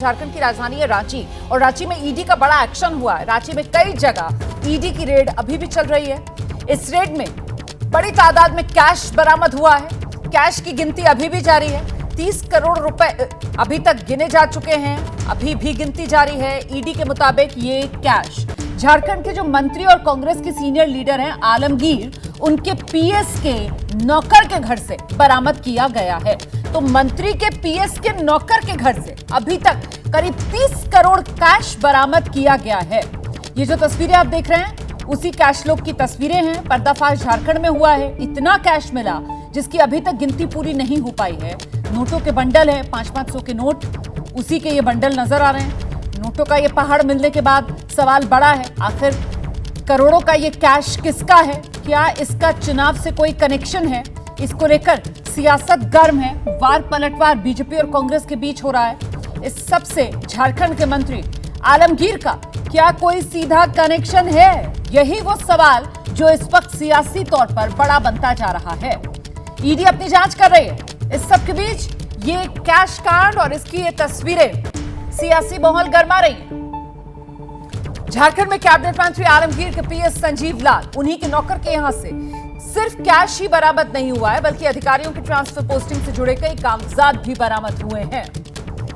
झारखंड की राजधानी है रांची और रांची में ईडी का बड़ा एक्शन हुआ है। रांची में कई जगह ईडी की रेड अभी भी चल रही है। इस रेड में बड़ी तादाद में कैश बरामद हुआ है। कैश की गिनती अभी भी जारी है। 30 करोड़ रुपए अभी तक गिने जा चुके हैं, अभी भी गिनती जारी है। ईडी के मुताबिक ये कैश झारखंड के जो मंत्री और कांग्रेस के सीनियर लीडर हैं आलमगीर, उनके पीएस के नौकर के घर से बरामद किया गया है। तो मंत्री के पीएस के नौकर के घर से अभी तक करीब 30 करोड़ कैश बरामद किया गया है। ये जो तस्वीरें आप देख रहे हैं उसी कैश लोग की तस्वीरें हैं। पर्दाफाश झारखंड में हुआ है। इतना कैश मिला जिसकी अभी तक गिनती पूरी नहीं हो पाई है। नोटों के बंडल है, 500-500 के नोट, उसी के ये बंडल नजर आ रहे हैं। नोटों का ये पहाड़ मिलने के बाद सवाल बड़ा है, आखिर करोड़ों का ये कैश किसका है? क्या इसका चुनाव से कोई कनेक्शन है? इसको लेकर सियासत गर्म है। वार पलटवार बीजेपी और कांग्रेस के बीच हो रहा है। इस सब से झारखंड के मंत्री आलमगीर का क्या कोई सीधा कनेक्शन है? यही वो सवाल जो इस वक्त सियासी तौर पर बड़ा बनता जा रहा है। ईडी अपनी जांच कर रही है। इस सब के बीच ये कैश कांड और इसकी ये तस्वीरें सियासी माहौल गरमा रही है। झारखंड में कैबिनेट मंत्री आलमगीर के पीएस संजीव लाल, उन्हीं के नौकर के यहां से सिर्फ कैश ही बरामद नहीं हुआ है, बल्कि अधिकारियों की ट्रांसफर पोस्टिंग से जुड़े कई कागजात भी बरामद हुए हैं।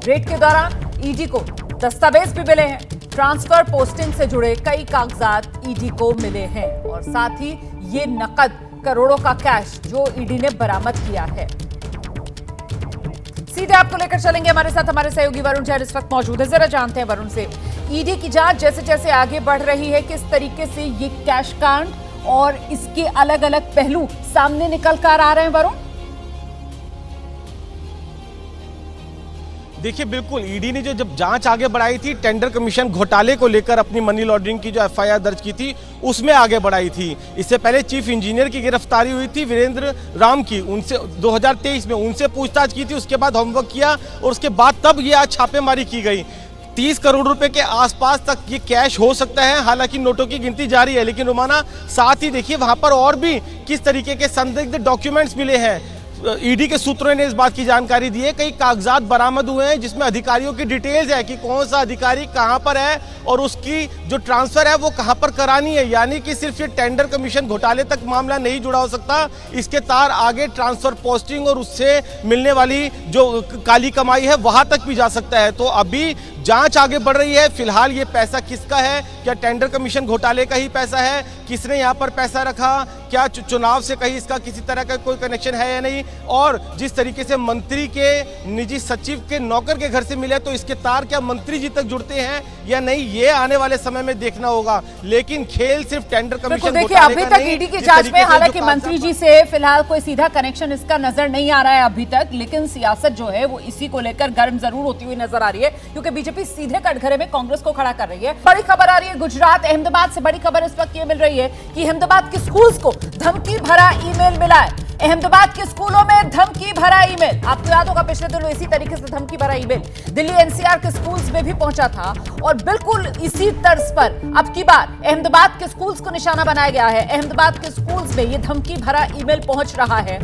रेड के दौरान ईडी को दस्तावेज भी मिले हैं। ट्रांसफर पोस्टिंग से जुड़े कई कागजात ईडी को मिले हैं और साथ ही ये नकद करोड़ों का कैश जो ईडी ने बरामद किया है। सीधे आपको लेकर चलेंगे, हमारे साथ हमारे सहयोगी वरुण जैन इस वक्त मौजूद है। जरा जानते हैं वरुण से, ईडी की जांच जैसे जैसे आगे बढ़ रही है, किस तरीके से ये कैश कांड और इसके अलग अलग पहलू सामने निकल कर आ रहे हैं वरुण? देखिए, बिल्कुल ईडी ने जब जांच आगे बढ़ाई थी, टेंडर कमीशन घोटाले को लेकर अपनी मनी लॉन्ड्रिंग की जो एफआईआर दर्ज की थी उसमें आगे बढ़ाई थी। इससे पहले चीफ इंजीनियर की गिरफ्तारी हुई थी वीरेंद्र राम की, उनसे 2023 में उनसे पूछताछ की थी। उसके बाद होमवर्क किया और उसके बाद तब ये आज छापेमारी की गई। 30 करोड़ रुपए के आसपास तक ये कैश हो सकता है। हालांकि नोटों की गिनती जारी है, लेकिन रुमाना साथ ही देखिए वहां पर और भी किस तरीके के संदिग्ध डॉक्यूमेंट्स मिले हैं। ईडी के सूत्रों ने इस बात की जानकारी दी है। कई कागजात बरामद हुए हैं जिसमें अधिकारियों की डिटेल्स है कि कौन सा अधिकारी कहां पर है और उसकी जो ट्रांसफर है वो कहां पर करानी है। यानी कि सिर्फ ये टेंडर कमीशन घोटाले तक मामला नहीं जुड़ा हो सकता, इसके तार आगे ट्रांसफर पोस्टिंग और उससे मिलने वाली जो काली कमाई है वहां तक भी जा सकता है। तो अभी जांच आगे बढ़ रही है। फिलहाल ये पैसा किसका है? क्या टेंडर कमीशन घोटाले का ही पैसा है? किसने यहाँ पर पैसा रखा? क्या चुनाव से कहीं इसका किसी तरह का कोई कनेक्शन है या नहीं? और जिस तरीके से मंत्री के निजी सचिव के नौकर के घर से मिले, तो इसके तार क्या मंत्री जी तक जुड़ते हैं या नहीं, ये आने वाले समय में देखना होगा। लेकिन खेल सिर्फ टेंडर कमीशन देखिए, अभी तक ईडी की जांच में हालांकि मंत्री जी से फिलहाल कोई सीधा कनेक्शन इसका नजर नहीं आ रहा है अभी तक, लेकिन सियासत जो है वो इसी को लेकर गर्म जरूर होती हुई नजर आ रही है, क्योंकि बीजेपी सीधे कटघरे में कांग्रेस को खड़ा कर रही है। बड़ी खबर आ रही है गुजरात अहमदाबाद से। बड़ी खबर इस वक्त ये मिल रही है कि अहमदाबाद के स्कूल्स को धमकी भरा ईमेल मिला है। अहमदाबाद के स्कूलों में धमकी भरा ईमेल, आपको याद होगा पिछले दिनों इसी तरीके से धमकी भरा ईमेल दिल्ली एनसीआर के स्कूल्स में भी पहुंचा था और बिल्कुल इसी तर्ज पर अब की बार अहमदाबाद के स्कूल्स को निशाना बनाया गया है। अहमदाबाद के स्कूल्स में यह धमकी भरा ईमेल पहुंच रहा है।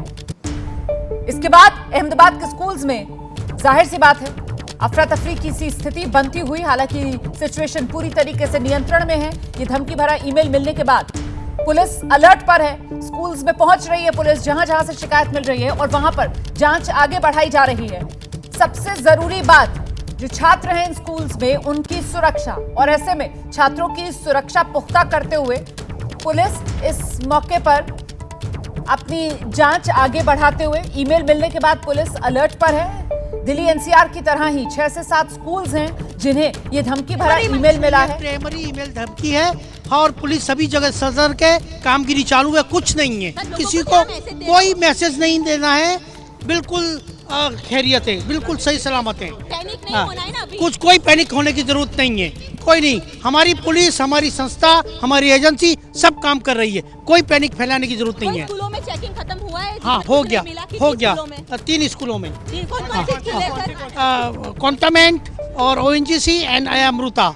इसके बाद अहमदाबाद के स्कूल्स में जाहिर सी बात है अफरा तफरी की सी स्थिति बनती हुई। हालांकि सिचुएशन पूरी तरीके से नियंत्रण में है। ये धमकी भरा ईमेल मिलने के बाद पुलिस अलर्ट पर है, स्कूल्स में पहुंच रही है पुलिस, जहां जहां से शिकायत मिल रही है और वहां पर जांच आगे बढ़ाई जा रही है। सबसे जरूरी बात, जो छात्र हैं इन स्कूल्स में उनकी सुरक्षा, और ऐसे में छात्रों की सुरक्षा पुख्ता करते हुए पुलिस इस मौके पर अपनी जांच आगे बढ़ाते हुए, ईमेल मिलने के बाद पुलिस अलर्ट पर है। दिल्ली एनसीआर की तरह ही 6 से 7 स्कूल्स हैं जिन्हें ये धमकी भरा ईमेल मिला है। प्राइमरी ईमेल धमकी है और पुलिस सभी जगह सदर के कामगिरी चालू है। कुछ नहीं है, किसी को कोई मैसेज नहीं देना है। बिल्कुल खैरियत है, बिल्कुल सही सलामत है। कुछ कोई पैनिक होने की जरूरत नहीं है, कोई नहीं। हमारी पुलिस, हमारी संस्था, हमारी एजेंसी सब काम कर रही है। कोई पैनिक फैलाने की जरूरत नहीं है। स्कूलों में चेकिंग खत्म हुआ है? हाँ, हो गया 3 स्कूलों में। कॉन्टामेंट और ONGC एंड अमृता।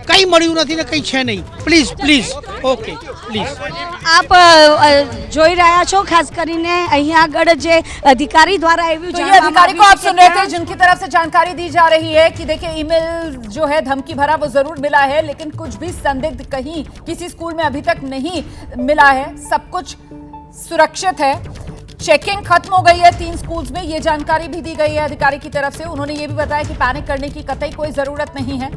कई मड़ी नहीं, कई 6 नहीं। Please please, okay. પ્લીઝ આપ જોઈ રહ્યા છો ખાસ કરીને અહીંયા આગળ જે અધિકારી દ્વારા આવ્યું तो ये अधिकारी को आप सुन रहे थे जिनकी तरफ से जानकारी दी जा रही है कि देखिए ईमेल जो है धमकी भरा वो जरूर मिला है, लेकिन कुछ भी संदिग्ध कहीं किसी स्कूल में अभी तक नहीं मिला है, सब कुछ सुरक्षित है। चेकिंग खत्म हो गई है 3 स्कूल्स में, ये जानकारी भी दी गई है अधिकारी की तरफ से। उन्होंने ये भी बताया कि पैनिक करने की कतई कोई जरूरत नहीं है,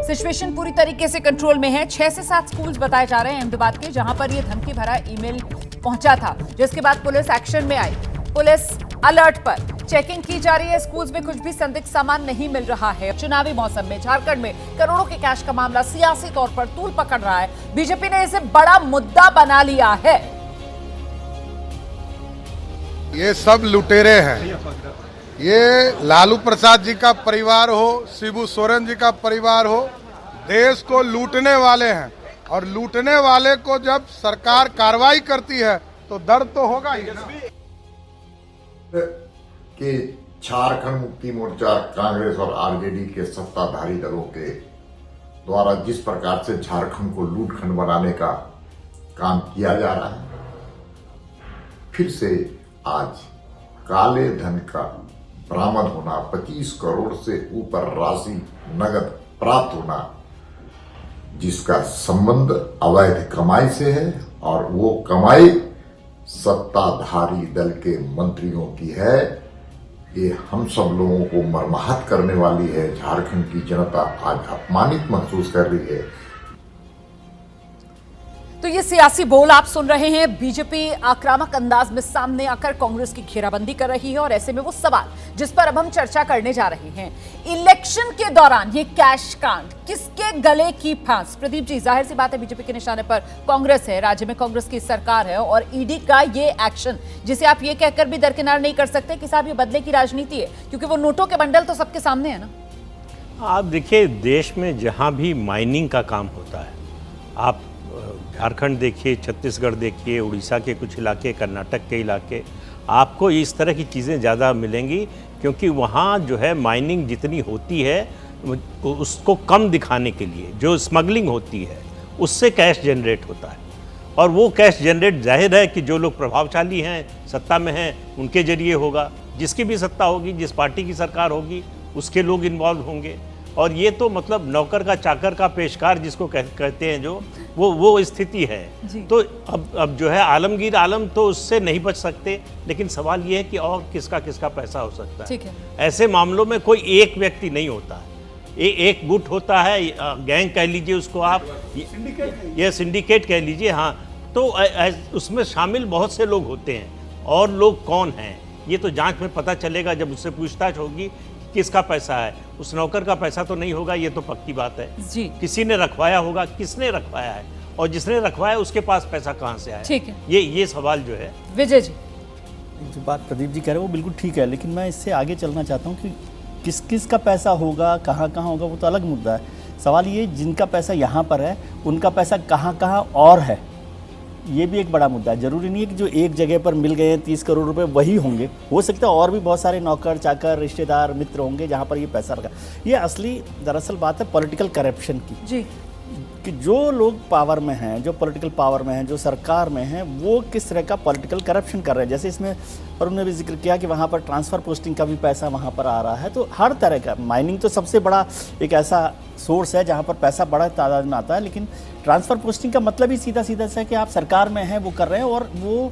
सिचुएशन पूरी तरीके से कंट्रोल में है। 6 से 7 स्कूल्स बताए जा रहे हैं अहमदाबाद के जहां पर ये धमकी भरा ईमेल पहुंचा था, जिसके बाद पुलिस एक्शन में आई। पुलिस अलर्ट पर चेकिंग की जा रही है, स्कूल्स में कुछ भी संदिग्ध सामान नहीं मिल रहा है। चुनावी मौसम में झारखंड में करोड़ों के कैश का मामला सियासी तौर पर तूल पकड़ रहा है। बीजेपी ने इसे बड़ा मुद्दा बना लिया है। ये सब लुटेरे हैं। ये लालू प्रसाद जी का परिवार हो, शिबू सोरेन जी का परिवार हो, देश को लूटने वाले हैं। और लूटने वाले को जब सरकार कार्रवाई करती है तो दर्द तो होगा ही ना। कि झारखंड मुक्ति मोर्चा, कांग्रेस और आरजेडी के सत्ताधारी दलों के द्वारा जिस प्रकार से झारखंड को लूटखंड बनाने का काम किया जा रहा है, फिर से आज काले धन का बरामद होना, 25 करोड़ से ऊपर राशि नगद प्राप्त होना, जिसका संबंध अवैध कमाई से है और वो कमाई सत्ताधारी दल के मंत्रियों की है। ये हम सब लोगों को मर्माहत करने वाली है। झारखंड की जनता आज अपमानित महसूस कर रही है। तो ये सियासी बोल आप सुन रहे हैं। बीजेपी आक्रामक अंदाज में सामने आकर कांग्रेस की घेराबंदी कर रही है और ऐसे में वो सवाल जिस पर अब हम चर्चा करने जा रहे हैं, इलेक्शन के दौरान ये कैश कांड किसके गले की फांस? प्रदीप जी, जाहिर सी बात है बीजेपी के निशाने पर कांग्रेस है, राज्य में कांग्रेस की सरकार है और ईडी का ये एक्शन, जिसे आप ये कहकर भी दरकिनार नहीं कर सकते कि साहब ये बदले की राजनीति है, क्योंकि वो नोटों के बंडल तो सबके सामने है ना। आप देखिए, देश में जहां भी माइनिंग का काम होता है, आप झारखंड देखिए, छत्तीसगढ़ देखिए, उड़ीसा के कुछ इलाके, कर्नाटक के इलाके, आपको इस तरह की चीज़ें ज़्यादा मिलेंगी, क्योंकि वहाँ जो है माइनिंग जितनी होती है उसको कम दिखाने के लिए जो स्मगलिंग होती है उससे कैश जनरेट होता है। और वो कैश जनरेट जाहिर है कि जो लोग प्रभावशाली हैं, सत्ता में हैं, उनके जरिए होगा। जिसकी भी सत्ता होगी, जिस पार्टी की सरकार होगी, उसके लोग इन्वॉल्व होंगे। और ये तो मतलब नौकर का चाकर का पेशकार जिसको कहते हैं, जो वो स्थिति है। तो अब जो है आलमगीर आलम तो उससे नहीं बच सकते, लेकिन सवाल ये है कि और किसका किसका पैसा हो सकता है। ठीक है। ऐसे मामलों में कोई एक व्यक्ति नहीं होता है, एक गुट होता है, गैंग कह लीजिए उसको आप, ये सिंडिकेट कह लीजिए। हाँ, तो उसमें शामिल बहुत से लोग होते हैं, और लोग कौन हैं ये तो जांच में पता चलेगा जब उससे पूछताछ होगी किसका पैसा है। उस नौकर का पैसा तो नहीं होगा, ये तो पक्की बात है जी। किसी ने रखवाया होगा, किसने रखवाया है, और जिसने रखवाया उसके पास पैसा कहाँ से आया। ठीक है, ये सवाल जो है। विजय जी, जो बात प्रदीप जी कह रहे हैं वो बिल्कुल ठीक है, लेकिन मैं इससे आगे चलना चाहता हूँ कि किस किस का पैसा होगा, कहाँ कहाँ होगा, वो तो अलग मुद्दा है। सवाल ये, जिनका पैसा यहाँ पर है उनका पैसा कहाँ कहाँ और है, ये भी एक बड़ा मुद्दा है। जरूरी नहीं है कि जो एक जगह पर मिल गए हैं 30 करोड़ रुपए वही होंगे, हो सकता है और भी बहुत सारे नौकर चाकर रिश्तेदार मित्र होंगे जहाँ पर ये पैसा रखा। ये असली दरअसल बात है पॉलिटिकल करप्शन की जी, कि जो लोग पावर में हैं, जो पॉलिटिकल पावर में हैं, जो सरकार में हैं, वो किस तरह का पॉलिटिकल करप्शन कर रहे हैं। जैसे इसमें और उन्होंने भी जिक्र किया कि वहाँ पर ट्रांसफ़र पोस्टिंग का भी पैसा वहाँ पर आ रहा है। तो हर तरह का, माइनिंग तो सबसे बड़ा एक ऐसा सोर्स है जहाँ पर पैसा बड़ा तादाद में आता है, लेकिन ट्रांसफ़र पोस्टिंग का मतलब ही सीधा सीधा सा है कि आप सरकार में हैं, वो कर रहे हैं। और वो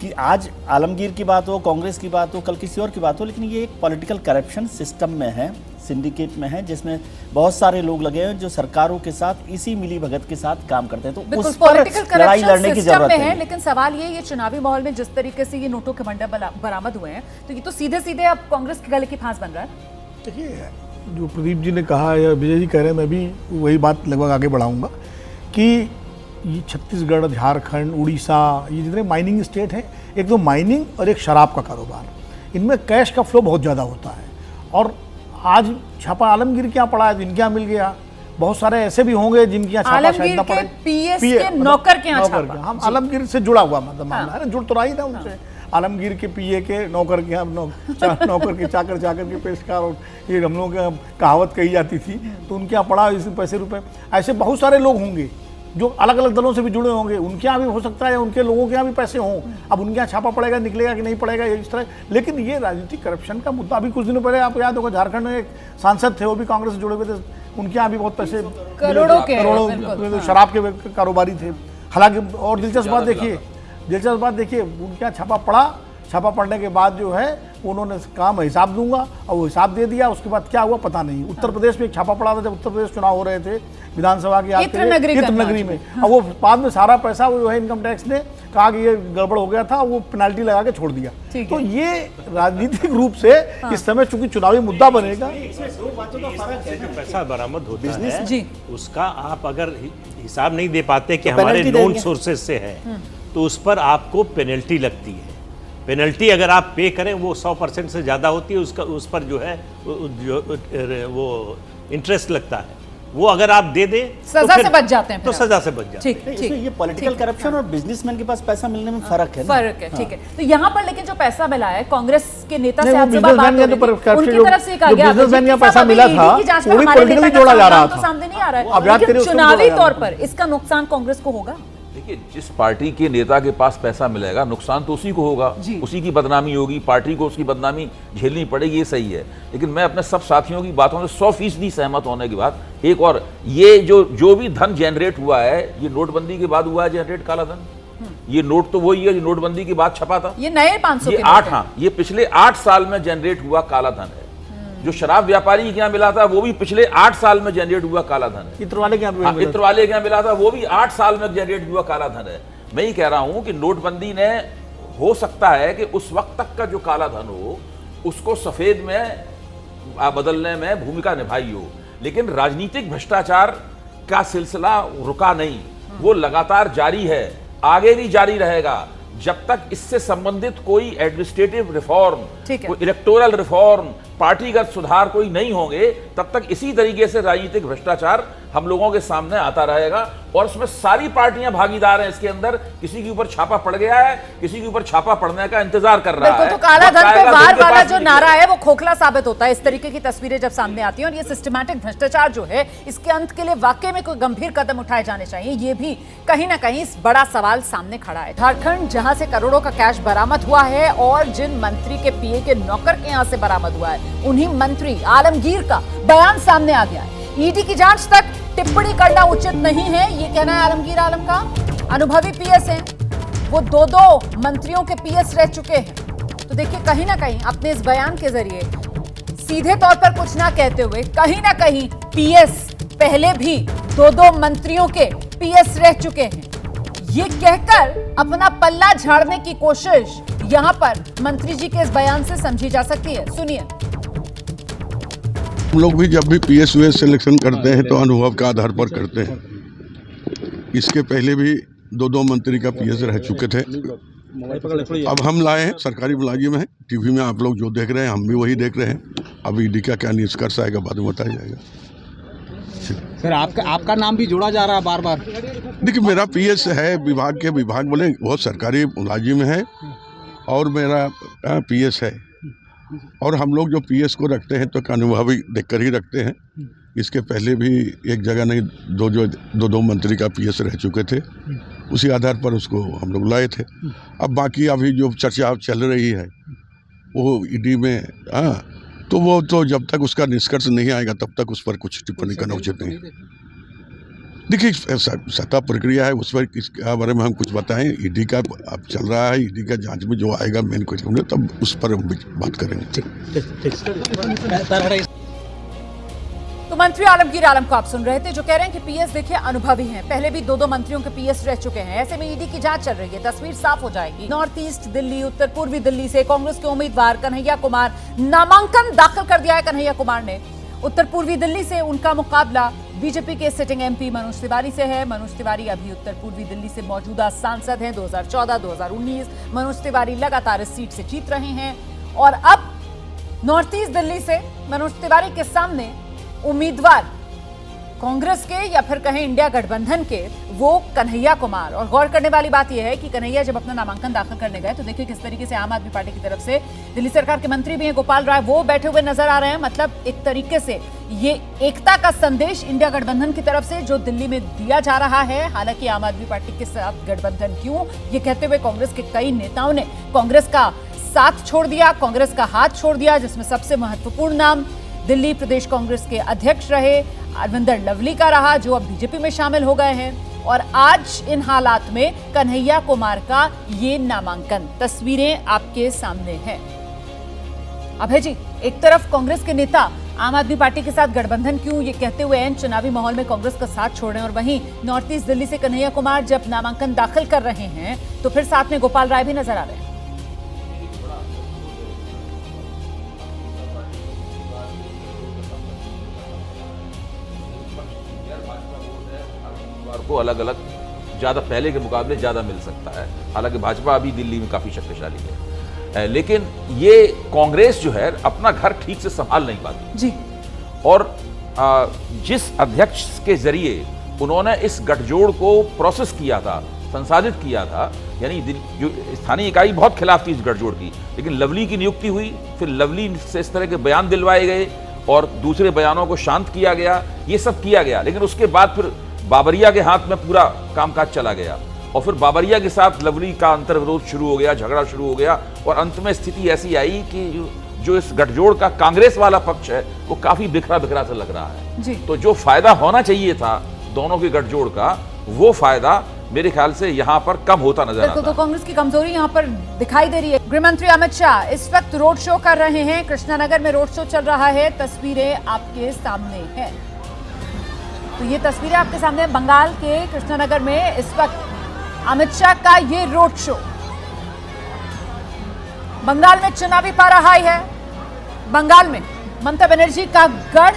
कि आज आलमगीर की बात हो, कांग्रेस की बात हो, कल किसी और की बात हो, लेकिन ये एक पॉलिटिकल करप्शन सिस्टम में है, सिंडिकेट में है, जिसमें बहुत सारे लोग लगे हैं जो सरकारों के साथ इसी मिली भगत के साथ काम करते हैं। तो उस पर लड़ाई लड़ने की जरूरत है। लेकिन सवाल ये चुनावी माहौल में जिस तरीके से ये नोटों के बंडल बरामद हुए हैं, तो ये तो सीधे सीधे अब कांग्रेस के गले की फांस बन रहा है। देखिए, जो प्रदीप जी ने कहा या विजय जी कह रहे हैं, मैं भी वही बात लगभग आगे बढ़ाऊंगा कि ये छत्तीसगढ़, झारखंड, उड़ीसा, ये जितने माइनिंग स्टेट हैं, एक तो माइनिंग और एक शराब का कारोबार, इनमें कैश का फ्लो बहुत ज़्यादा होता है। और आज छापा आलमगीर क्या पड़ा है, इनके यहाँ मिल गया, बहुत सारे ऐसे भी होंगे जिनके यहाँ छापा शायद ना पड़े, पीएस के नौकर के यहाँ छापा। हम आलमगीर से जुड़ा हुआ मतलब मामला है ना, जुड़ तो रहा ही था उनसे। आलमगीर के पीए के नौकर के यहाँ नौकर के चाकर के पेशकार, और ये हम लोग कहावत कही जाती थी, तो उनके यहाँ पड़ा इस पैसे रुपए। ऐसे बहुत सारे लोग होंगे जो अलग अलग दलों से भी जुड़े होंगे उनके यहाँ भी हो सकता है, उनके लोगों के यहाँ भी पैसे हों। अब उनके यहाँ छापा पड़ेगा, निकलेगा कि नहीं पड़ेगा, इस तरह। लेकिन ये राजनीतिक करप्शन का मुद्दा, अभी कुछ दिनों पहले आपको याद होगा झारखंड में एक सांसद थे, वो भी कांग्रेस से जुड़े हुए थे, उनके यहाँ भी बहुत पैसे, करोड़ों शराब के कारोबारी थे। हालांकि और दिलचस्प बात देखिए, उनके यहाँ छापा पड़ने के बाद जो है उन्होंने कहा मैं हिसाब दूंगा, और वो हिसाब दे दिया। उसके बाद क्या हुआ पता नहीं। उत्तर प्रदेश में एक छापा पड़ा था जब उत्तर प्रदेश चुनाव हो रहे थे विधानसभा के इत्र नगरी में, और वो बाद में सारा पैसा वो जो है इनकम टैक्स ने कहा कि ये गड़बड़ हो गया था, वो पेनल्टी लगा के छोड़ दिया। तो ये राजनीतिक रूप से इस समय चूंकि चुनावी मुद्दा बनेगा, पैसा बरामद होता है उसका आप अगर हिसाब नहीं दे पाते कि हमारे नोन सोर्सेज से है तो उस पर आपको पेनल्टी लगती है। पेनल्टी अगर आप पे करें वो 100% से ज़्यादा होती है, उसका उस पर जो है वो इंटरेस्ट लगता है। वो अगर आप दे दें सजा से बच जाते हैं, तो सजा से बच जाते हैं। ठीक, ये पॉलिटिकल करप्शन और बिजनेसमैन के पास पैसा मिलने में फर्क है। ठीक है। तो यहाँ पर लेकिन जो पैसा मिला है कांग्रेस के नेता से आप सुबह बात हो रही थी, उनकी तरफ से कहा गया बिजनेसमैन का पैसा मिला था वो भी पॉलिटिकली जोड़ा जा रहा था, सामने नहीं आ रहा है, लेकिन चुनावी तौर पर इसका नुकसान कांग्रेस को होगा। देखिए, जिस पार्टी के नेता के पास पैसा मिलेगा नुकसान तो उसी को होगा, उसी की बदनामी होगी, पार्टी को उसकी बदनामी झेलनी पड़ेगी, ये सही है। लेकिन मैं अपने सब साथियों की बातों से 100% सहमत होने के बाद एक और, ये जो भी धन जनरेट हुआ है ये नोटबंदी के बाद हुआ है जनरेट, काला धन। ये नोट तो वही है जो नोटबंदी के बाद छपा था। ये नए 500 ये 8 हाँ, ये पिछले 8 साल में जनरेट हुआ काला धन है। जो शराब व्यापारी के यहाँ मिला था वो भी पिछले 8 साल में जनरेट हुआ काला धन है। इत्र वाले के यहाँ मिला था वो भी 8 साल में जनरेट हुआ काला धन है। मैं ये कह रहा हूं कि नोटबंदी ने, हो सकता है कि उस वक्त तक का जो काला धन हो उसको सफेद में बदलने में भूमिका निभाई हो, लेकिन राजनीतिक भ्रष्टाचार का सिलसिला रुका नहीं, वो लगातार जारी है, आगे भी जारी रहेगा। जब तक इससे संबंधित कोई एडमिनिस्ट्रेटिव रिफॉर्म, कोई इलेक्टोरल रिफॉर्म, पार्टीगत सुधार कोई नहीं होंगे, तब तक इसी तरीके से राजनीतिक भ्रष्टाचार हम लोगों के सामने आता रहेगा। और उसमें सारी पार्टियां भागीदार हैं इसके अंदर। किसी के ऊपर छापा पड़ गया है, किसी के ऊपर छापा पड़ने का इंतजार कर रहा है। तो काला धन पे वार वाला जो नारा है वो खोखला साबित होता है इस तरीके की तस्वीरें जब सामने आती हैं। और ये सिस्टमैटिक भ्रष्टाचार जो है इसके अंत के लिए वाकई में कोई गंभीर कदम उठाए जाने चाहिए, ये भी कहीं ना कहीं बड़ा सवाल सामने खड़ा है। झारखंड जहां से करोड़ों का कैश बरामद हुआ है और जिन मंत्री के पीए के नौकर के यहां से बरामद हुआ है, उन्हीं मंत्री आलमगीर का बयान सामने आ गया है। ईडी की जांच तक टिप्पणी करना उचित नहीं है, ये कहना है आलमगीर आलम का। अनुभवी पीएस हैं, वो दो मंत्रियों के पीएस रह चुके हैं। तो देखिए, कहीं ना कहीं अपने इस बयान के जरिए सीधे तौर पर कुछ ना कहते हुए कहीं ना कहीं पीएस पहले भी दो मंत्रियों के पीएस रह चुके हैं, ये कहकर अपना पल्ला झाड़ने की कोशिश यहां पर मंत्री जी के इस बयान से समझी जा सकती है। सुनिए। हम लोग भी जब भी पीएस यूएस सिलेक्शन करते हैं तो अनुभव के आधार पर करते हैं। इसके पहले भी दो मंत्री का पीएस रह चुके थे। अब हम लाए हैं, सरकारी मुलाजिम है, टीवी में आप लोग जो देख रहे हैं हम भी वही देख रहे हैं। अब ईडी का क्या निष्कर्ष आएगा बाद में बताया जाएगा। सर, आपका नाम भी जोड़ा जा रहा है बार बार। देखिए, मेरा पीएस है, विभाग बोले बहुत सरकारी मुलाजिम है और मेरा पीएस है। और हम लोग जो पीएस को रखते हैं तो अनुभवी देखकर ही रखते हैं। इसके पहले भी एक जगह नहीं दो मंत्री का पीएस रह चुके थे, उसी आधार पर उसको हम लोग लाए थे। अब बाकी अभी जो चर्चा चल रही है वो ईडी में, तो वो तो जब तक उसका निष्कर्ष नहीं आएगा तब तक उस पर कुछ टिप्पणी करना उचित नहीं। देखिए, सत्ता प्रक्रिया है, उस पर इसके बारे में हम कुछ बताएं। ईडी का अब चल रहा है, ईडी का जांच में जो आएगा मेन क्वेश्चन तब उस पर हम बात करेंगे। तो मंत्री आलमगीर आलम को आप सुन रहे थे, जो कह रहे हैं कि पीएस देखिए अनुभवी हैं, पहले भी दो मंत्रियों के पीएस रह चुके हैं। ऐसे में ईडी की जांच चल रही है, तस्वीर साफ हो जाएगी। नॉर्थ ईस्ट दिल्ली, उत्तर पूर्वी दिल्ली से कांग्रेस के उम्मीदवार कन्हैया कुमार नामांकन दाखिल कर दिया है। कन्हैया कुमार ने उत्तर पूर्वी दिल्ली से उनका मुकाबला बीजेपी के सिटिंग एमपी मनोज तिवारी से है। मनोज तिवारी अभी उत्तर पूर्वी दिल्ली से मौजूदा सांसद हैं। 2014-2019 मनोज तिवारी लगातार इस सीट से जीत रहे हैं और अब नॉर्थ ईस्ट दिल्ली से मनोज तिवारी के सामने उम्मीदवार कांग्रेस के या फिर कहें इंडिया गठबंधन के वो कन्हैया कुमार। और गौर करने वाली बात यह है कि कन्हैया जब अपना नामांकन दाखिल करने गए तो देखिए किस तरीके से आम आदमी पार्टी की तरफ से दिल्ली सरकार के मंत्री भी हैं गोपाल राय, वो बैठे हुए नजर आ रहे हैं। मतलब एक तरीके से ये एकता का संदेश इंडिया गठबंधन की तरफ से जो दिल्ली में दिया जा रहा है। हालांकि आम आदमी पार्टी के साथ गठबंधन क्यों, ये कहते हुए कांग्रेस के कई नेताओं ने कांग्रेस का साथ छोड़ दिया, कांग्रेस का हाथ छोड़ दिया, जिसमें सबसे महत्वपूर्ण नाम दिल्ली प्रदेश कांग्रेस के अध्यक्ष रहे अरविंदर लवली का रहा, जो अब बीजेपी में शामिल हो गए हैं। और आज इन हालात में कन्हैया कुमार का ये नामांकन, तस्वीरें आपके सामने हैं। अभय जी, एक तरफ कांग्रेस के नेता आम आदमी पार्टी के साथ गठबंधन क्यों ये कहते हुए एन चुनावी माहौल में कांग्रेस का साथ छोड़ रहे हैं, और वहीं नॉर्थ ईस्ट दिल्ली से कन्हैया कुमार जब नामांकन दाखिल कर रहे हैं तो फिर साथ में गोपाल राय भी नजर आ रहे हैं। को अलग अलग ज्यादा पहले के मुकाबले ज्यादा मिल सकता है। हालांकि भाजपा अभी दिल्ली में काफी शक्तिशाली है, लेकिन ये कांग्रेस जो है अपना घर ठीक से संभाल नहीं पाती जी। और जिस अध्यक्ष के जरिए उन्होंने इस गठजोड़ को प्रोसेस किया था, संसाधित किया था, यानी जो स्थानीय इकाई बहुत खिलाफ थी इस गठजोड़ की, लेकिन लवली की नियुक्ति हुई, फिर लवली से इस तरह के बयान दिलवाए गए और दूसरे बयानों को शांत किया गया, ये सब किया गया। लेकिन उसके बाद फिर बाबरिया के हाथ में पूरा कामकाज चला गया और फिर बाबरिया के साथ लवली का अंतर्विरोध शुरू हो गया, झगड़ा शुरू हो गया और अंत में स्थिति ऐसी आई कि जो इस गठजोड़ का कांग्रेस वाला पक्ष है वो काफी बिखरा बिखरा सा लग रहा है जी। तो जो फायदा होना चाहिए था दोनों के गठजोड़ का, वो फायदा मेरे ख्याल से यहाँ पर कम होता नजर आता है। तो कांग्रेस की कमजोरी यहाँ पर दिखाई दे रही है। गृह मंत्री अमित शाह इस वक्त रोड शो कर रहे हैं, कृष्णानगर में रोड शो चल रहा है, तस्वीरें आपके सामने हैं। तो ये तस्वीरें आपके सामने बंगाल के कृष्णानगर में इस वक्त अमित शाह का ये रोड शो। बंगाल में चुनावी पारा हाई है। बंगाल में ममता बनर्जी का गढ़,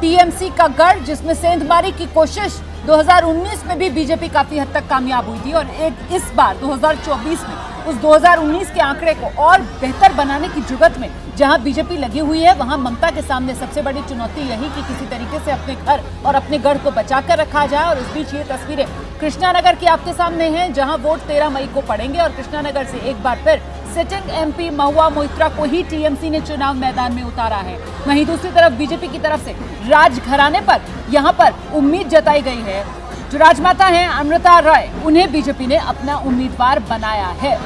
टीएमसी का गढ़, जिसमें सेंधमारी की कोशिश 2019 में भी बीजेपी काफी हद तक कामयाब हुई थी और एक इस बार 2024 में उस 2019 के आंकड़े को और बेहतर बनाने की जुगत में जहां बीजेपी लगी हुई है, वहां ममता के सामने सबसे बड़ी चुनौती यही कि किसी तरीके से अपने घर और अपने गढ़ को बचाकर रखा जाए। और इस बीच ये तस्वीरें कृष्णानगर की आपके सामने हैं, जहां वोट 13 मई को पड़ेंगे और कृष्णानगर से एक बार फिर सिटिंग एमपी महुआ मोइत्रा को ही टीएमसी ने चुनाव मैदान में उतारा है। वहीं दूसरी तरफ बीजेपी की तरफ से राजघराने पर यहां पर उम्मीद जताई गई है। जो राजमाता हैं अमृता राय, उन्हें बीजेपी ने अपना उम्मीदवार बनाया है।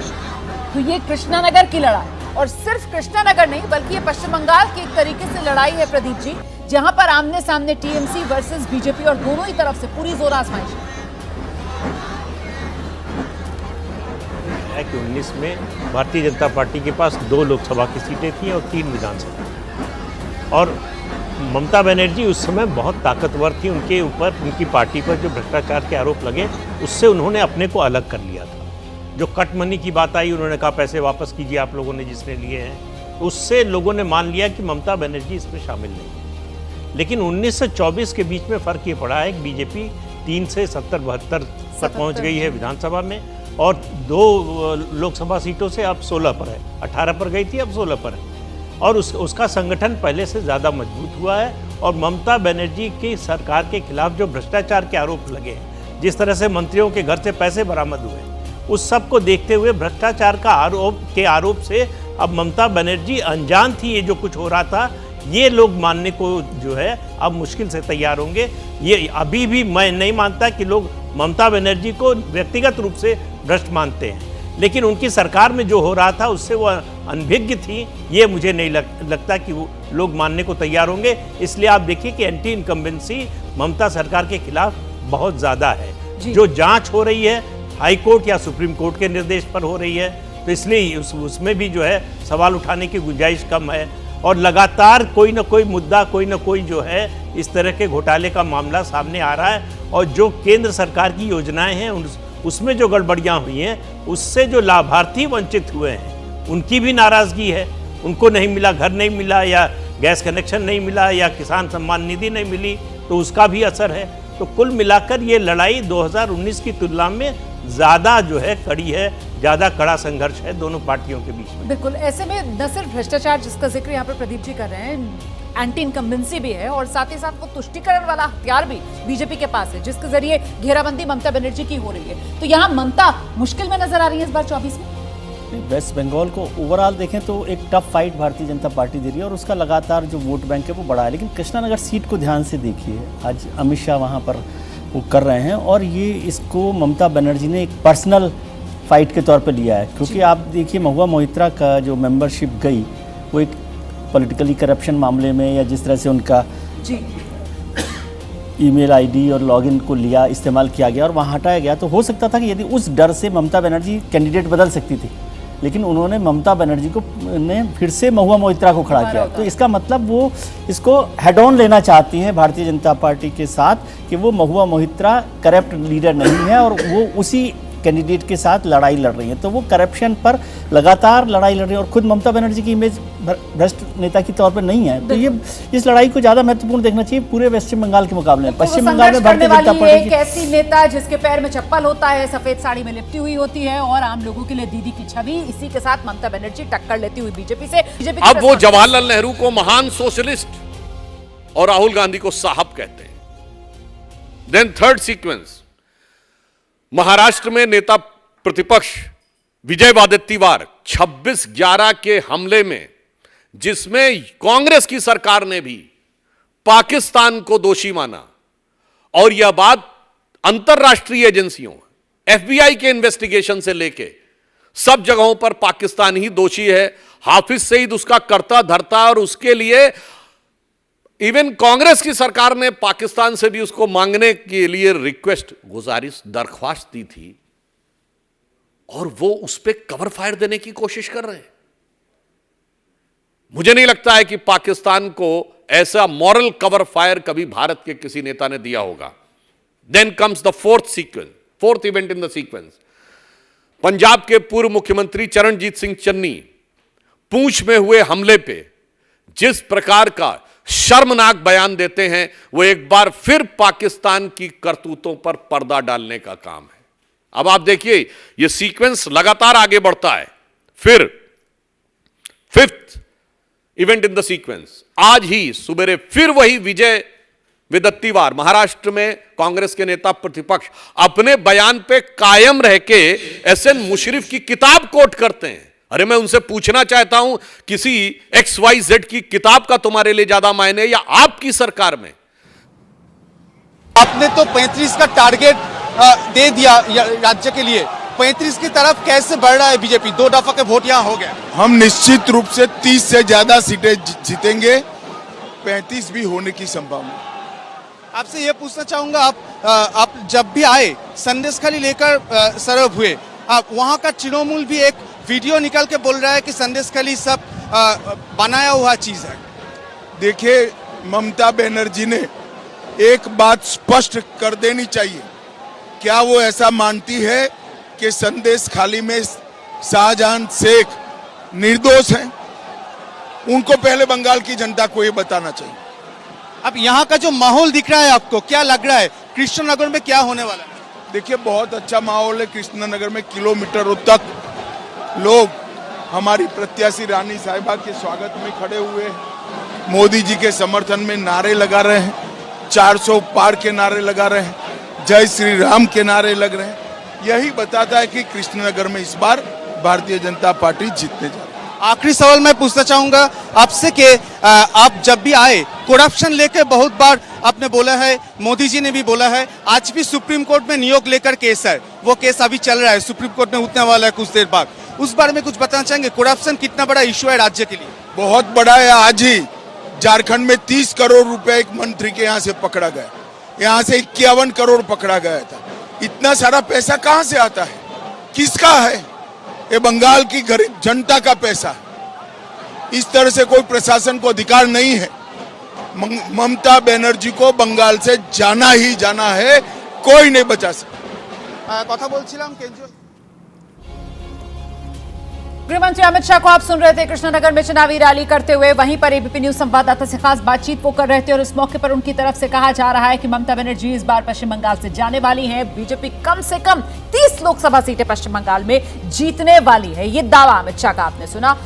तो ये कृष्णानगर की लड़ाई, और सिर्फ कृष्णानगर नहीं बल्कि ये पश्चिम बंगाल की एक तरीके से लड़ाई है प्रदीप जी, जहां पर आमने सामने टीएमसी वर्सेस बीजेपी और दोनों ही तरफ से पूरी जोर आजमाइश है कि 19 में भारतीय जनता पार्टी के पास 2 लोकसभा की सीटें थी और 3 विधानसभा, और ममता बनर्जी उस समय बहुत ताकतवर थी। उनके ऊपर, उनकी पार्टी पर जो भ्रष्टाचार के आरोप लगे उससे उन्होंने अपने को अलग कर लिया था। जो कट मनी की बात आई, उन्होंने कहा पैसे वापस कीजिए आप लोगों ने जिसने लिए हैं, उससे लोगों ने मान लिया कि ममता बनर्जी इसमें शामिल नहीं है। लेकिन 19 से 24 के बीच में फ़र्क ये पड़ा है कि बीजेपी 3 से 70-72 तक पहुँच गई है विधानसभा में, और 2 लोकसभा सीटों से अब 16 पर है। 18 पर गई थी, अब 16 पर है, और उसका संगठन पहले से ज़्यादा मजबूत हुआ है। और ममता बनर्जी की सरकार के खिलाफ जो भ्रष्टाचार के आरोप लगे हैं, जिस तरह से मंत्रियों के घर से पैसे बरामद हुए, उस सब को देखते हुए भ्रष्टाचार का आरोप से अब ममता बनर्जी अनजान थी ये जो कुछ हो रहा था, ये लोग मानने को जो है अब मुश्किल से तैयार होंगे। ये अभी भी मैं नहीं मानता कि लोग ममता बनर्जी को व्यक्तिगत रूप से भ्रष्ट मानते हैं, लेकिन उनकी सरकार में जो हो रहा था उससे वो अनभिज्ञ थी, ये मुझे नहीं लगता कि वो लोग मानने को तैयार होंगे। इसलिए आप देखिए कि एंटी इनकम्बेंसी ममता सरकार के खिलाफ बहुत ज़्यादा है। जो जांच हो रही है हाई कोर्ट या सुप्रीम कोर्ट के निर्देश पर हो रही है, तो इसलिए उसमें भी जो है सवाल उठाने की गुंजाइश कम है। और लगातार कोई ना कोई मुद्दा, कोई ना कोई जो है इस तरह के घोटाले का मामला सामने आ रहा है, और जो केंद्र सरकार की योजनाएं हैं उसमें जो गड़बड़ियाँ हुई हैं, उससे जो लाभार्थी वंचित हुए हैं उनकी भी नाराज़गी है। उनको नहीं मिला, घर नहीं मिला, या गैस कनेक्शन नहीं मिला, या किसान सम्मान निधि नहीं मिली, तो उसका भी असर है। तो कुल मिलाकर ये लड़ाई 2019 की तुलना में ज़्यादा जो है कड़ी है, ज़्यादा कड़ा संघर्ष है दोनों पार्टियों के बीच में। बिल्कुल, ऐसे में न सिर्फ भ्रष्टाचार जिसका जिक्र यहाँ पर प्रदीप जी कर रहे हैं, एंटी इनकम्बेंसी भी है और साथ ही साथ वो तुष्टीकरण वाला हथियार भी बीजेपी के पास है, जिसके जरिए घेराबंदी ममता बनर्जी की हो रही है। तो यहाँ ममता मुश्किल में नजर आ रही है इस बार 24 में। वेस्ट बंगाल को ओवरऑल देखें तो एक tough fight Bharatiya Janata party दे रही है और उसका लगातार जो वोट बैंक है वो बढ़ा है। लेकिन कृष्णानगर सीट को ध्यान से देखिए, आज अमित शाह वहाँ पर वो कर रहे हैं और ये इसको ममता बनर्जी ने एक पर्सनल फाइट के तौर पे लिया है, क्योंकि आप देखिए महुआ मोहित्रा का जो मेंबरशिप गई वो एक पॉलिटिकली करप्शन मामले में, या जिस तरह से उनका ईमेल आईडी और लॉगिन को लिया, इस्तेमाल किया गया और वहाँ हटाया गया, तो हो सकता था कि यदि उस डर से ममता बनर्जी कैंडिडेट बदल सकती थी, लेकिन उन्होंने ममता बनर्जी को ने फिर से महुआ मोहित्रा को खड़ा किया। तो इसका मतलब वो इसको हेड ऑन लेना चाहती हैं भारतीय जनता पार्टी के साथ कि वो महुआ मोहित्रा करप्ट लीडर नहीं है और वो उसी कैंडिडेट के साथ लड़ाई लड़ रही हैं। तो वो करप्शन पर लगातार लड़ाई लड़ रही है और खुद ममता बनर्जी की इमेज भ्रष्ट नेता की तौर पर नहीं है। तो ये इस लड़ाई को ज़्यादा महत्वपूर्ण देखना चाहिए पूरे पश्चिम बंगाल के मुकाबले में। पश्चिम बंगाल में भारतीय जनता पार्टी एक ऐसी नेता जिसके पैर में चप्पल होता है, सफेद साड़ी में लिपटी हुई होती है और आम लोगों के लिए दीदी की छवि, इसी के साथ ममता बनर्जी टक्कर लेती हुई बीजेपी से। अब वो जवाहरलाल नेहरू को महान सोशलिस्ट और राहुल गांधी को साहब कहते हैं। देन थर्ड सीक्वेंस, महाराष्ट्र में नेता प्रतिपक्ष विजय वडेट्टीवार 26/11 के हमले में, जिसमें कांग्रेस की सरकार ने भी पाकिस्तान को दोषी माना और यह बात अंतरराष्ट्रीय एजेंसियों FBI के इन्वेस्टिगेशन से लेके सब जगहों पर पाकिस्तान ही दोषी है। हाफिज सईद उसका करता धरता और उसके लिए इवन कांग्रेस की सरकार ने पाकिस्तान से भी उसको मांगने के लिए रिक्वेस्ट, गुजारिश, दरख्वास्त दी थी और वो उस पर कवर फायर देने की कोशिश कर रहे हैं। मुझे नहीं लगता है कि पाकिस्तान को ऐसा मॉरल कवर फायर कभी भारत के किसी नेता ने दिया होगा। Then comes the fourth event in the sequence. Punjab के पूर्व मुख्यमंत्री चरणजीत सिंह चन्नी पूंछ में हुए हमले पे जिस प्रकार का शर्मनाक बयान देते हैं, वो एक बार फिर पाकिस्तान की करतूतों पर पर्दा डालने का काम है। अब आप देखिए ये सीक्वेंस लगातार आगे बढ़ता है। फिर fifth event in the sequence, आज ही सुबेरे फिर वही विजय वडेट्टीवार, महाराष्ट्र में कांग्रेस के नेता प्रतिपक्ष, अपने बयान पे कायम रह के SN मुशर्रफ की किताब कोट करते हैं। अरे मैं उनसे पूछना चाहता हूं, किसी XYZ की किताब का तुम्हारे लिए ज्यादा मायने या आपकी सरकार में? आपने तो 35 का टारगेट दे दिया राज्य के लिए, 35 की तरफ कैसे बढ़ रहा है बीजेपी? 2 दफा के वोट यहां हो गए। हम निश्चित रूप से 30 से ज्यादा सीटें जीतेंगे, 35 भी होने की संभावना। आपसे यह पूछना चाहूंगा, आप जब भी आए संदेशखाली लेकर सर्व हुए, आप वहां का तृणमूल भी एक वीडियो निकाल के बोल रहा है कि संदेशखाली सब बनाया हुआ चीज है। देखिए, ममता बनर्जी ने एक बात स्पष्ट कर देनी चाहिए, क्या वो ऐसा मानती है कि संदेशखाली में शाहजहां शेख निर्दोष हैं? उनको पहले बंगाल की जनता को ये बताना चाहिए। अब यहाँ का जो माहौल दिख रहा है आपको, क्या लग रहा है कृष्णनगर में क्या होने वाला है? देखिए, बहुत अच्छा माहौल है कृष्णनगर में। किलोमीटरों तक लोग हमारी प्रत्याशी रानी साहिबा के स्वागत में खड़े हुए हैं, मोदी जी के समर्थन में नारे लगा रहे हैं, 400 पार के नारे लगा रहे हैं, जय श्री राम के नारे लग रहे हैं। यही बताता है कि कृष्णनगर में इस बार भारतीय जनता पार्टी जीतने जा रही है। आखिरी सवाल मैं पूछना चाहूंगा आपसे कि आप जब भी आए करप्शन लेकर बहुत बार आपने बोला है, मोदी जी ने भी बोला है, आज भी सुप्रीम कोर्ट में नियोग लेकर केस है, वो केस अभी चल रहा है, सुप्रीम कोर्ट में उठने वाला है कुछ देर बाद। उस बारे में कुछ बताना चाहेंगे? करप्शन कितना बड़ा इश्यू है राज्य के लिए? बहुत बड़ा है। आज ही झारखंड में 30 करोड़ रुपए एक मंत्री के यहाँ से पकड़ा गया, यहाँ से 51 करोड़ पकड़ा गया था। इतना सारा पैसा कहाँ से आता है? किसका है? ये बंगाल की गरीब जनता का पैसा है। इस तरह से कोई प्रशासन को अधिकार नहीं है। ममता बनर्जी को बंगाल से जाना ही जाना है, कोई नहीं बचा सकता। কথা বলছিলাম কেন্দ্রীয় गृहमंत्री अमित शाह को आप सुन रहे थे कृष्णनगर में चुनावी रैली करते हुए। वहीं पर एबीपी न्यूज संवाददाता से खास बातचीत वो कर रहे थे और इस मौके पर उनकी तरफ से कहा जा रहा है कि ममता बनर्जी इस बार पश्चिम बंगाल से जाने वाली हैं। बीजेपी कम से कम 30 लोकसभा सीटें पश्चिम बंगाल में जीतने वाली है, ये दावा अमित शाह का आपने सुना।